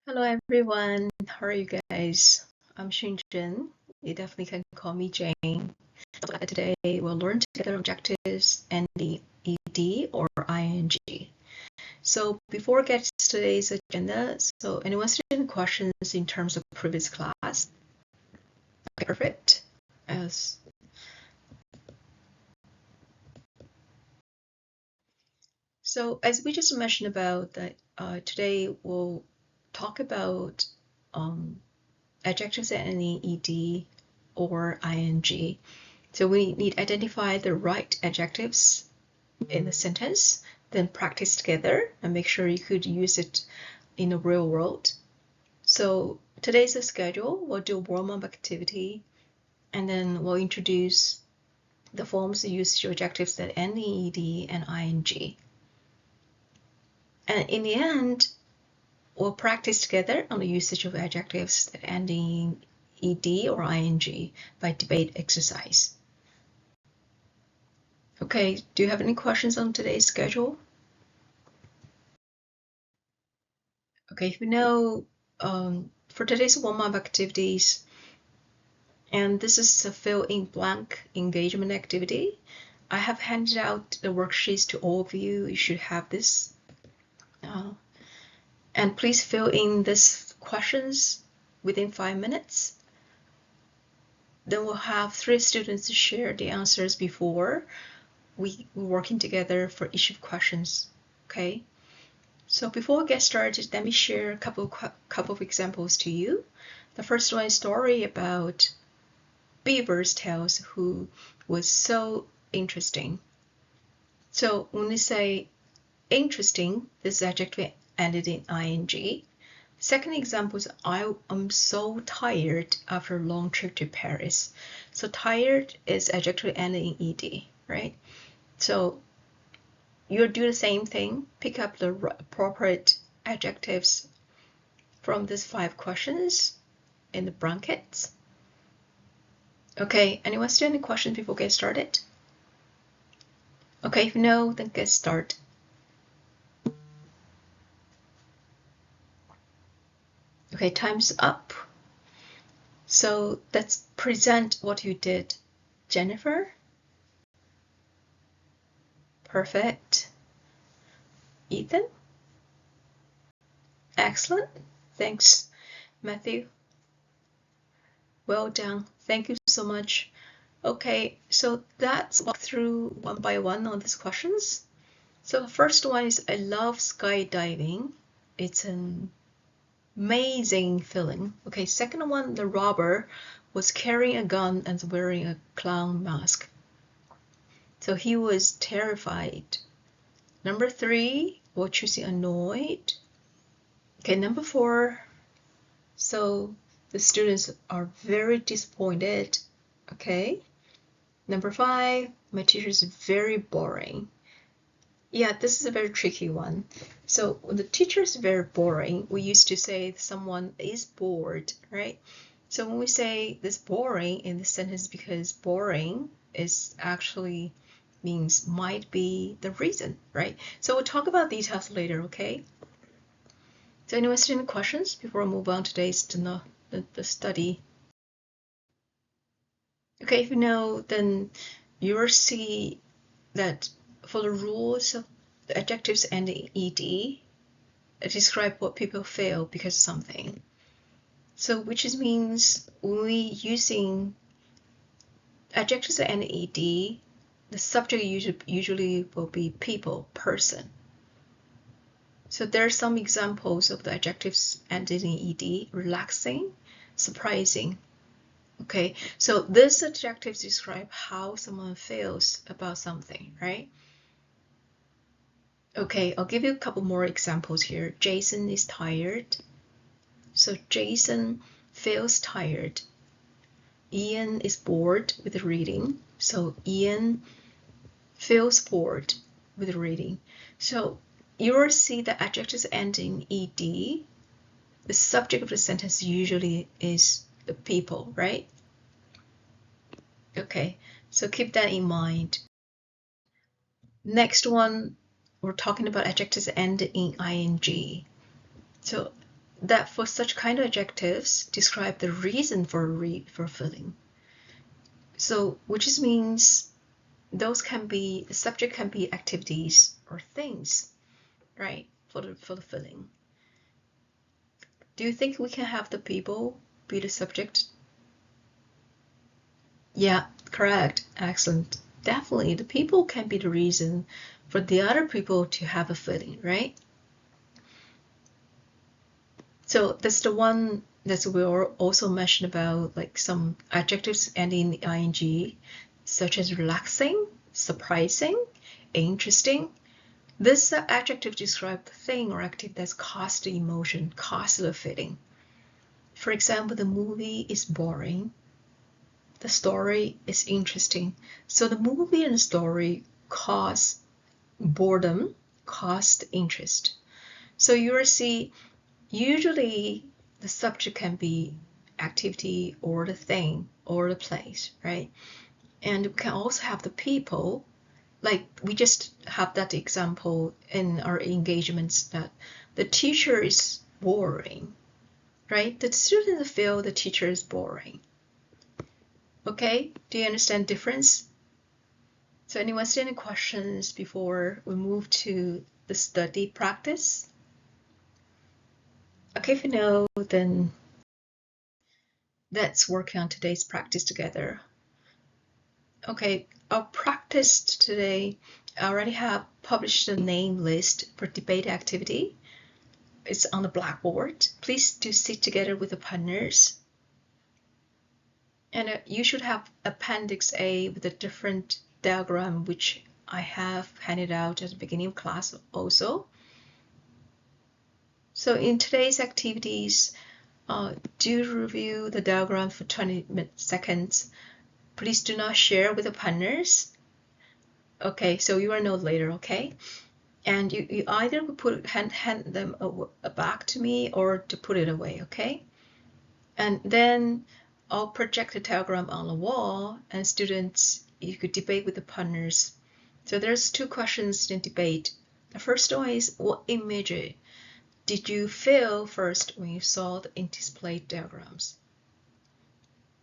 Hello everyone, how are you guys? I'm Xinjin. You definitely can call me Jane. Today we'll learn together objectives and the ed or ing. So before we get to today's agenda, so anyone still have any questions in terms of previous class? Okay, perfect. So as we just mentioned about that, today we'll talk about adjectives ending ed or ing. So we need to identify the right adjectives in the sentence, then practice together and make sure you could use it in the real world. So today's the schedule. We'll do a warm-up activity, and then we'll introduce the forms of usage of adjectives that end in ed and ing. And in the end, we'll practice together on the usage of adjectives that end in ed or ing by debate exercise. Okay, do you have any questions on today's schedule? Okay, if you know, for today's warm-up activities, and this is a fill-in-blank engagement activity, I have handed out the worksheets to all of you. You should have this. And please fill in these questions within 5 minutes. Then we'll have 3 students to share the answers before we're working together for each of the questions, okay? So before we get started, let me share a couple of examples to you. The first one is a story about Beaver's Tales, who was so interesting. So when we say interesting, this adjective ended in ing. Second example is I am so tired after a long trip to Paris. So tired is adjective ending in ed, right? So you'll do the same thing, pick up the appropriate adjectives from these 5 questions in the brackets. Okay, anyone still any questions before we get started? Okay, if no, then get started. Okay, time's up. So let's present what you did. Jennifer? Perfect. Ethan? Excellent. Thanks, Matthew. Well done. Thank you so much. Okay, so let's walk through one by one on these questions. So the first one is I love skydiving. It's an amazing feeling. Okay, second one, the robber was carrying a gun and wearing a clown mask. So he was terrified. Number 3, we're choosing annoyed. Okay, number 4, so the students are very disappointed. Okay. Number 5, my teacher is very boring. Yeah, this is a very tricky one. So when the teacher is very boring, we used to say someone is bored, right? So when we say this boring in the sentence, because boring is actually means might be the reason, right? So we'll talk about details later, okay? So anyone still any questions before we move on to the study? Okay, if you know, then you will see that for the rules of the adjectives ending ed, describe what people feel because of something. So which means when we using adjectives that end ed, the subject usually will be people, person. So there are some examples of the adjectives ending in ed: relaxing, surprising. Okay, so these adjectives describe how someone feels about something, right? Okay, I'll give you a couple more examples here. Jason is tired. So Jason feels tired. Ian is bored with reading. So Ian feels bored with reading. So you will see the adjectives ending ed. The subject of the sentence usually is the people, right? Okay, so keep that in mind. Next one, we're talking about adjectives end in ing. So that for such kind of adjectives describe the reason for feeling. So which means those can be, the subject can be activities or things, right, for the feeling. Do you think we can have the people be the subject? Yeah, correct. Excellent. Definitely, the people can be the reason for the other people to have a feeling, right? So that's the one that we also mentioned about, like some adjectives ending in ing, such as relaxing, surprising, interesting. This adjective describes the thing or activity that's caused the emotion, caused the feeling. For example, the movie is boring. The story is interesting. So the movie and the story cause boredom, caused interest. So you will see, usually the subject can be activity or the thing or the place, right? And we can also have the people, like we just have that example in our engagements, that the teacher is boring, right? The students feel the teacher is boring. Okay, do you understand the difference? So anyone see any questions before we move to the study practice? Okay, if you know, then let's work on today's practice together. Okay, our practice today, I already have published a name list for debate activity. It's on the blackboard. Please do sit together with the partners. And you should have Appendix A with a different diagram, which I have handed out at the beginning of class also. So in today's activities, do review the diagram for 20 seconds. Please do not share with the partners. Okay, so you will know later, okay? And you either hand them back to me or to put it away, okay? And then I'll project the diagram on the wall, and students, you could debate with the partners. So there's two questions in debate. The first one is, what image did you feel first when you saw the displayed diagrams?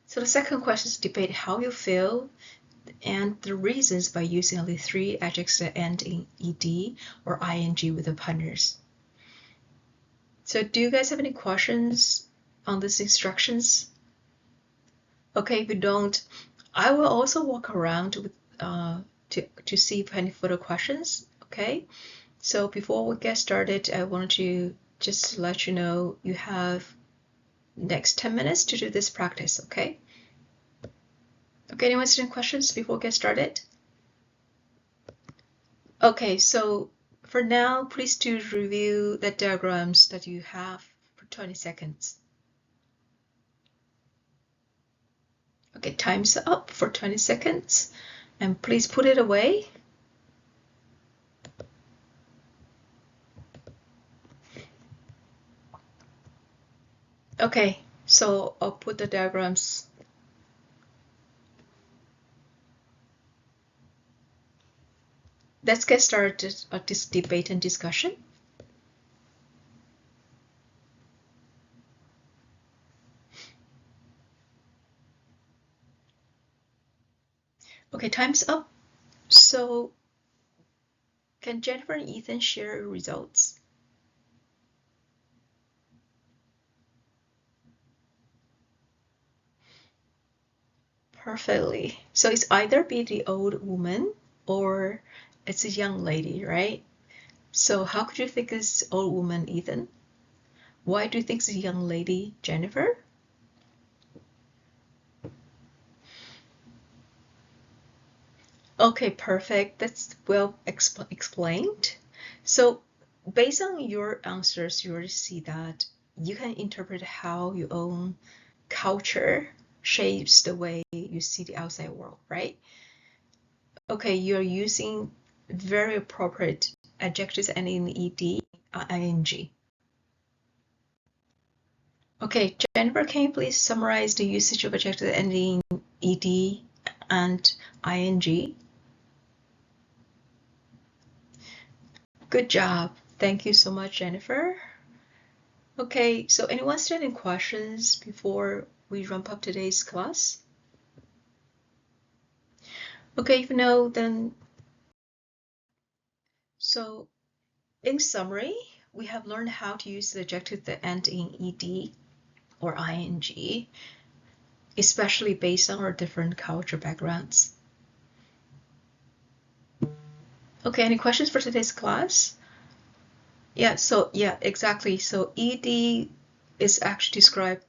So the second question is debate how you feel and the reasons by using only 3 adjectives that end in ed or ing with the partners. So do you guys have any questions on these instructions? Okay, if you don't, I will also walk around with, to see if any further questions, okay? So before we get started, I wanted to just let you know you have next 10 minutes to do this practice, okay? Okay, anyone have any questions before we get started? Okay, so for now, please do review the diagrams that you have for 20 seconds. Okay, time's up for 20 seconds, and please put it away. Okay, so I'll put the diagrams. Let's get started on this debate and discussion. Okay, time's up. So can Jennifer and Ethan share results? Perfectly. So it's either be the old woman or it's a young lady, right? So how could you think it's old woman, Ethan? Why do you think it's a young lady, Jennifer? Okay, perfect. That's well explained. So based on your answers, you already see that you can interpret how your own culture shapes the way you see the outside world, right? Okay, you're using very appropriate adjectives ending in ed, ing. Okay, Jennifer, can you please summarize the usage of adjectives ending in ed and ing? Good job. Thank you so much, Jennifer. Okay, so anyone still any questions before we wrap up today's class? Okay, if no, then so in summary, we have learned how to use the adjective that end in ed or ing, especially based on our different culture backgrounds. Okay, any questions for today's class? Yeah, exactly. So ed is actually describe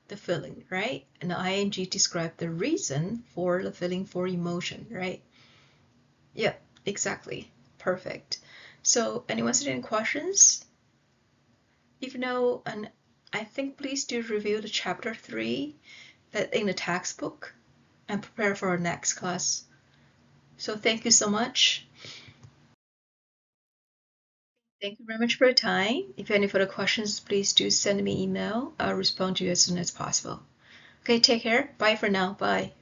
the feeling, right? And the ing describe the reason for the feeling, for emotion, right? Yeah, exactly. Perfect. So anyone have any questions? If no, and I think please do review the chapter 3 that in the textbook and prepare for our next class. So thank you so much. Thank you very much for your time. If you have any further questions, please do send me an email. I'll respond to you as soon as possible. Okay, take care. Bye for now. Bye.